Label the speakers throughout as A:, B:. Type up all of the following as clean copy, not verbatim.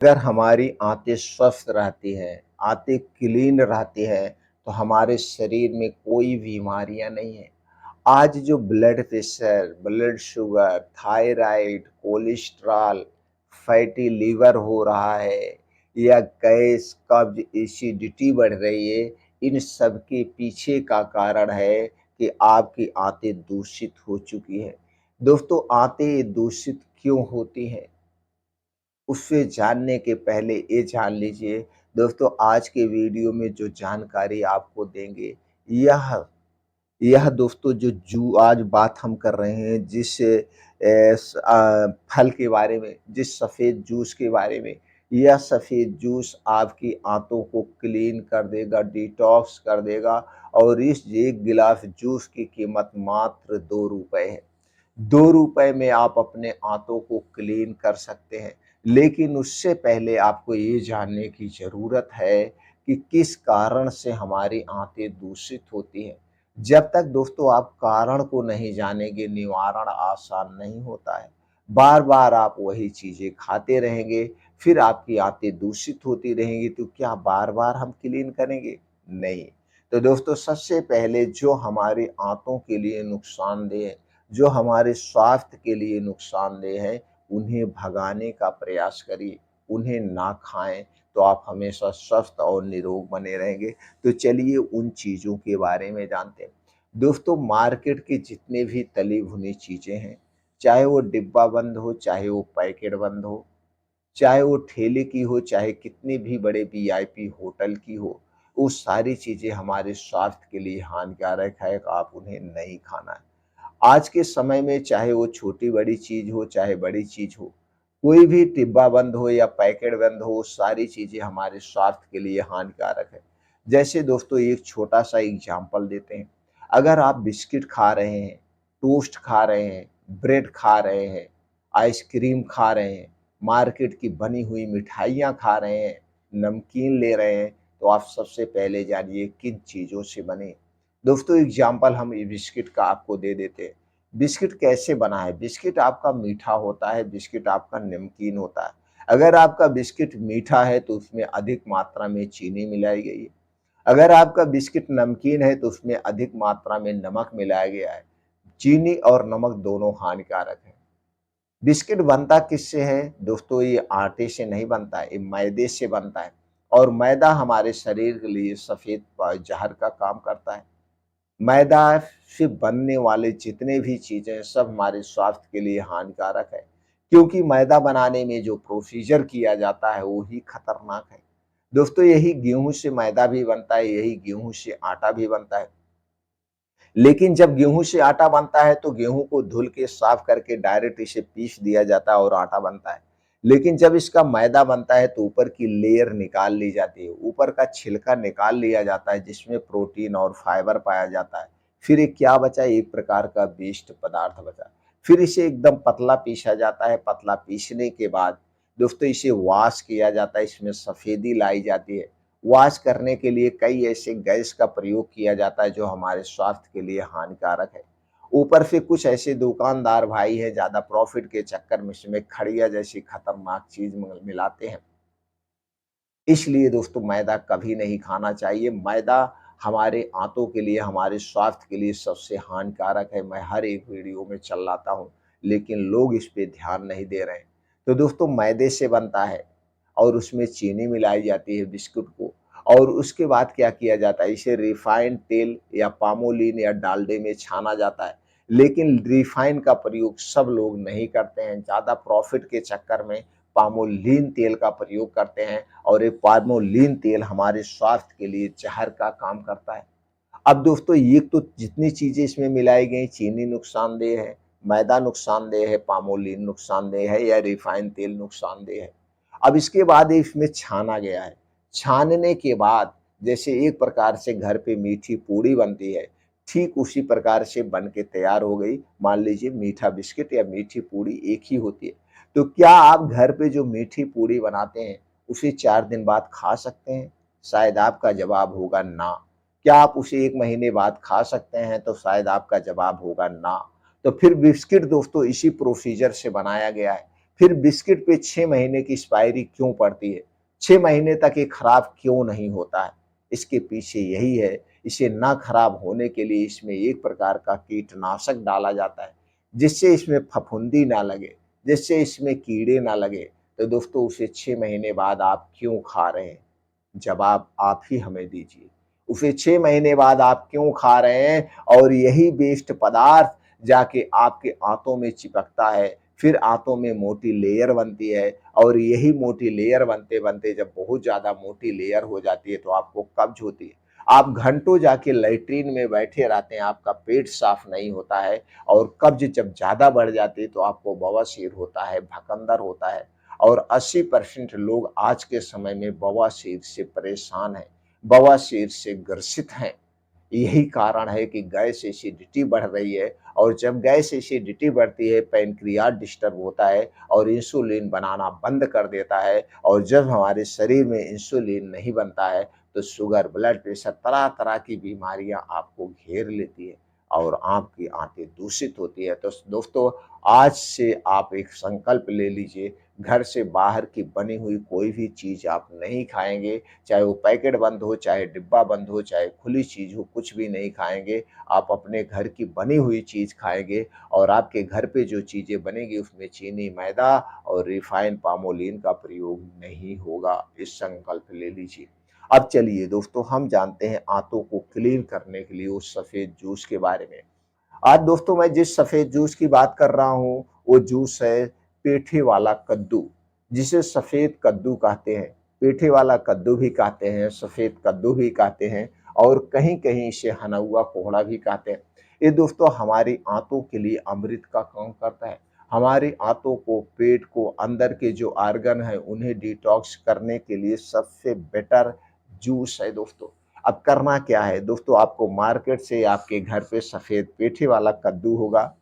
A: अगर हमारी आंतें स्वस्थ रहती हैं, आंतें क्लीन रहती हैं, तो हमारे शरीर में कोई बीमारियाँ नहीं हैं। आज जो blood pressure, blood sugar, thyroid, cholesterol, fatty liver हो रहा है या गैस, कब्ज़, एसिडिटी बढ़ रही है, इन सब के पीछे का कारण है कि आपकी आंतें दूषित हो चुकी हैं। दोस्तों, आंतें दूषित क्यों होती हैं? उससे जानने के पहले ये जान लीजिए दोस्तों, आज के वीडियो में जो जानकारी आपको देंगे, यह दोस्तों जो आज बात हम कर रहे हैं फल के बारे में, जिस सफ़ेद जूस के बारे में, यह सफ़ेद जूस आपकी आंतों को क्लीन कर देगा, डिटॉक्स कर देगा और इस एक गिलास जूस की कीमत मात्र ₹2 है। ₹2 में आप अपने आंतों को क्लीन कर सकते हैं। लेकिन उससे पहले आपको ये जानने की ज़रूरत है कि किस कारण से हमारी आंतें दूषित होती हैं। जब तक दोस्तों आप कारण को नहीं जानेंगे, निवारण आसान नहीं होता है। बार-बार आप वही चीज़ें खाते रहेंगे, फिर आपकी आंतें दूषित होती रहेंगी, तो क्या बार-बार हम क्लीन करेंगे? नहीं। तो दोस्तों, सबसे पहले जो हमारी आंतों के लिए नुकसानदेह है, जो हमारे स्वास्थ्य के लिए नुकसानदेह है, उन्हें भगाने का प्रयास करिए, उन्हें ना खाएँ, तो आप हमेशा स्वस्थ और निरोग बने रहेंगे। तो चलिए उन चीज़ों के बारे में जानते हैं। दोस्तों, मार्केट की जितने भी तली भुनी चीज़ें हैं, चाहे वो डिब्बा बंद हो, चाहे वो पैकेट बंद हो, चाहे वो ठेले की हो, चाहे कितने भी बड़े वीआईपी होटल की हो, वो सारी चीज़ें हमारे स्वास्थ्य के लिए हानिकारक है, आप उन्हें नहीं खाना है। आज के समय में चाहे वो छोटी-बड़ी चीज़ हो, चाहे बड़ी चीज़ हो, कोई भी डिब्बा बंद हो या पैकेट बंद हो, वो सारी चीज़ें हमारे स्वास्थ्य के लिए हानिकारक है। जैसे दोस्तों, एक छोटा-सा एग्ज़ाम्पल देते हैं। अगर आप बिस्किट खा रहे हैं, टोस्ट खा रहे हैं, ब्रेड खा रहे हैं, आइसक्रीम खा रहे हैं, मार्केट की बनी हुई मिठाइयाँ खा रहे हैं, नमकीन ले रहे हैं, तो आप सबसे पहले जानिए किन चीज़ों से बने। दोस्तों, एग्ज़ाम्पल हम ये बिस्किट का आपको दे देते हैं। बिस्किट कैसे बना है? बिस्किट आपका मीठा होता है, बिस्किट आपका नमकीन होता है। अगर आपका बिस्किट मीठा है, तो उसमें अधिक मात्रा में चीनी मिलाई गई है। अगर आपका बिस्किट नमकीन है, तो उसमें अधिक मात्रा में नमक मिलाया गया है। चीनी और नमक दोनों हानिकारक हैं। बिस्किट बनता किससे है? दोस्तों, ये आटे से नहीं बनता है, ये मैदे से बनता है और मैदा हमारे शरीर के लिए सफ़ेद ज़हर का काम करता है। मैदा से बनने वाले जितने भी चीज़ें हैं, सब हमारे स्वास्थ्य के लिए हानिकारक है, क्योंकि मैदा बनाने में जो प्रोसीजर किया जाता है, वो ही खतरनाक है। दोस्तों, यही गेहूँ से मैदा भी बनता है, यही गेहूँ से आटा भी बनता है। लेकिन जब गेहूँ से आटा बनता है, तो गेहूँ को धुल के साफ करके डायरेक्ट इसे पीस दिया जाता है और आटा बनता है। लेकिन जब इसका मैदा बनता है, तो ऊपर की लेयर निकाल ली जाती है, ऊपर का छिलका निकाल लिया जाता है, जिसमें प्रोटीन और फाइबर पाया जाता है। फिर ये क्या बचा? एक प्रकार का वेस्ट पदार्थ बचा। फिर इसे एकदम पतला पीसा जाता है, पतला पीसने के बाद दोस्तों इसे वॉश किया जाता है, इसमें सफ़ेदी लाई जाती है। वॉश करने के लिए कई ऐसे गैस का प्रयोग किया जाता है जो हमारे स्वास्थ्य के लिए हानिकारक है। ऊपर से कुछ ऐसे दुकानदार भाई हैं, ज़्यादा प्रॉफ़िट के चक्कर में इसमें खड़िया जैसी खतरनाक चीज़ मिलाते हैं। इसलिए दोस्तों, मैदा कभी नहीं खाना चाहिए। मैदा हमारे आंतों के लिए, हमारे स्वास्थ्य के लिए सबसे हानिकारक है। मैं हर एक वीडियो में चिल्लाता हूँ, लेकिन लोग इस पे ध्यान नहीं दे रहे हैं। तो दोस्तों, मैदे से बनता है और उसमें चीनी मिलाई जाती है बिस्कुट को, और उसके बाद क्या किया जाता है, इसे रिफाइंड तेल या पामोलिन या डालडे में छाना जाता है। लेकिन रिफाइंड का प्रयोग सब लोग नहीं करते हैं, ज़्यादा प्रॉफ़िट के चक्कर में पामोलिन तेल का प्रयोग करते हैं और ये पामोलिन तेल हमारे स्वास्थ्य के लिए ज़हर का काम करता है। अब दोस्तों, ये तो जितनी चीज़ें इसमें मिलाई गई, चीनी नुकसानदेह है, मैदा नुकसानदेह है, पामोलिन नुकसानदेह है या रिफाइंड तेल नुकसानदेह है। अब इसके बाद इसमें छाना गया है। छानने के बाद जैसे एक प्रकार से घर पे मीठी पूड़ी बनती है, ठीक उसी प्रकार से बन के तैयार हो गई। मान लीजिए मीठा बिस्किट या मीठी पूड़ी एक ही होती है। तो क्या आप घर पे जो मीठी पूड़ी बनाते हैं, उसे 4 दिन बाद खा सकते हैं? शायद आपका जवाब होगा ना। क्या आप उसे 1 महीने बाद खा सकते हैं? तो शायद आपका जवाब होगा ना। तो फिर बिस्किट दोस्तों इसी प्रोसीजर से बनाया गया है। फिर बिस्किट पे 6 महीने की एक्सपायरी क्यों पड़ती है? 6 महीने तक ये खराब क्यों नहीं होता है? इसके पीछे यही है, इसे ना खराब होने के लिए इसमें एक प्रकार का कीटनाशक डाला जाता है, जिससे इसमें फफूंदी ना लगे, जिससे इसमें कीड़े ना लगे। तो दोस्तों उसे 6 महीने बाद आप क्यों खा रहे हैं? जवाब आप ही हमें दीजिए। उसे 6 महीने बाद आप क्यों खा रहे हैं और यही वेस्ट पदार्थ जाके आपके आंतों में चिपकता है, फिर आंतों में मोटी लेयर बनती है और यही मोटी लेयर बनते-बनते जब बहुत ज़्यादा मोटी लेयर हो जाती है तो आपको कब्ज़ होती है। आप घंटों जाके लैट्रिन में बैठे रहते हैं, आपका पेट साफ नहीं होता है और कब्ज़ जब ज़्यादा बढ़ जाती है तो आपको बवासीर होता है, भकंदर होता है और 80% लोग आज के समय में बवासीर से परेशान हैं, बवासीर से ग्रसित हैं। यही कारण है कि गैस एसिडिटी बढ़ रही है और जब गैस एसिडिटी बढ़ती है, पैनक्रियाज डिस्टर्ब होता है और इंसुलिन बनाना बंद कर देता है और जब हमारे शरीर में इंसुलिन नहीं बनता है, तो शुगर, ब्लड प्रेशर, तरह-तरह की बीमारियाँ आपको घेर लेती है और आपकी आंतें दूषित होती है। तो दोस्तों, आज से आप एक संकल्प ले लीजिए, घर से बाहर की बनी हुई कोई भी चीज़ आप नहीं खाएँगे, चाहे वो पैकेट बंद हो, चाहे डिब्बा बंद हो, चाहे खुली चीज़ हो, कुछ भी नहीं खाएँगे। आप अपने घर की बनी हुई चीज़ खाएँगे और आपके घर पे जो चीज़ें बनेगी उसमें चीनी, मैदा और रिफाइन पामोलिन का प्रयोग नहीं होगा। इस संकल्प ले लीजिए। अब चलिए दोस्तों हम जानते हैं आंतों को क्लीन करने के लिए उस सफ़ेद जूस के बारे में। आज दोस्तों मैं जिस सफ़ेद जूस की बात कर रहा हूँ, वो जूस है पेठे वाला कद्दू, जिसे सफ़ेद कद्दू कहते हैं। पेठे वाला कद्दू भी कहते हैं, सफ़ेद कद्दू भी कहते हैं और कहीं-कहीं इसे हनौआ कोहड़ा भी कहते हैं। ये दोस्तों हमारी आंतों के लिए अमृत का काम करता है। हमारी आंतों को, पेट को, अंदर के जो ऑर्गन हैं, उन्हें डिटॉक्स करने के लिए सबसे बेटर जूस है दोस्तों। अब करना क्या है दोस्तों, आपको मार्केट से आपके घर पे सफ़ेद पेठे वाला कद्दू होगा,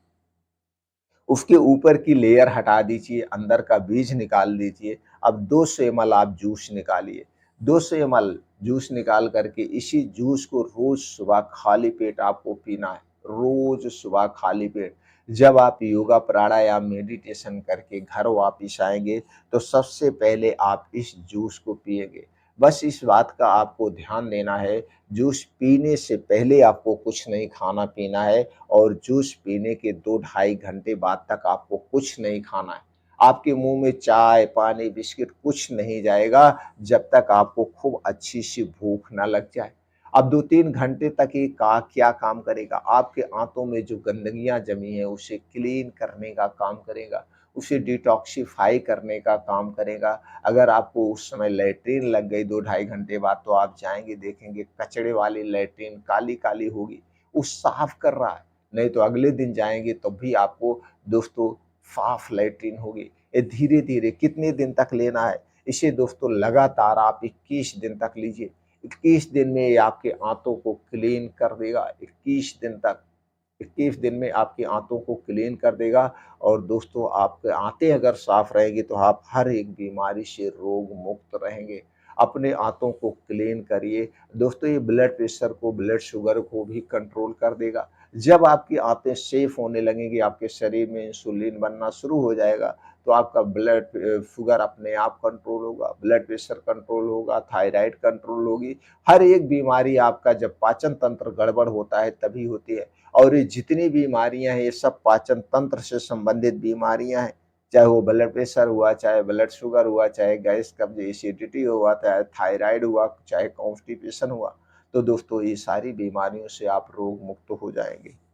A: उसके ऊपर की लेयर हटा दीजिए, अंदर का बीज निकाल दीजिए। अब 200 एमएल आप जूस निकालिए। 200 एमएल जूस निकाल करके इसी जूस को रोज़ सुबह खाली पेट आपको पीना है, रोज़ सुबह खाली पेट। जब आप योगा, प्राणायाम, मेडिटेशन करके घर वापिस आएँगे, तो सबसे पहले आप इस जूस को पिएँगे। बस इस बात का आपको ध्यान देना है, जूस पीने से पहले आपको कुछ नहीं खाना-पीना है और जूस पीने के 2 ढाई घंटे बाद तक आपको कुछ नहीं खाना है। आपके मुँह में चाय, पानी, बिस्किट कुछ नहीं जाएगा जब तक आपको खूब अच्छी-सी भूख ना लग जाए। अब 2-3 घंटे तक ये का क्या काम करेगा? आपके आँतों में जो गंदगियाँ जमी हैं उसे क्लीन करने का काम करेगा, उसे डिटॉक्सिफ़ाई करने का काम करेगा। अगर आपको उस समय लैट्रिन लग गई 2 ढाई घंटे बाद तो आप जाएँगे देखेंगे कचड़े वाली लैट्रिन काली-काली होगी, वो साफ़ कर रहा है। नहीं तो अगले दिन जाएँगे तब भी आपको दोस्तों साफ लैट्रिन होगी। ये धीरे-धीरे कितने दिन तक लेना है? इसे दोस्तों लगातार आप 21 दिन तक लीजिए। 21 दिन में ये आपके आंतों को क्लीन कर देगा। 21 दिन तक, 21 दिन में आपकी आंतों को क्लीन कर देगा और दोस्तों आपके आंतें अगर साफ रहेंगी तो आप हर एक बीमारी से रोग मुक्त रहेंगे। अपने आंतों को क्लीन करिए। दोस्तों ये ब्लड प्रेशर को, ब्लड शुगर को भी कंट्रोल कर देगा। जब आपकी आंतें सेफ होने लगेंगी, आपके शरीर में इंसुलिन बनना शुरू हो जाएगा, तो आपका ब्लड शुगर अपने आप कंट्रोल होगा, ब्लड प्रेशर कंट्रोल होगा, थायराइड कंट्रोल होगी। हर एक बीमारी आपका जब पाचन तंत्र गड़बड़ होता है तभी होती है और ये जितनी बीमारियाँ हैं, ये सब पाचन तंत्र से संबंधित बीमारियाँ हैं। चाहे वो ब्लड प्रेशर हुआ, चाहे ब्लड शुगर हुआ, चाहे गैस, कब्ज़, एसिडिटी हुआ, चाहे थायराइड हुआ, चाहे कॉन्स्टिपेशन हुआ। तो दोस्तों ये सारी बीमारियों से आप रोग मुक्त हो जाएँगे।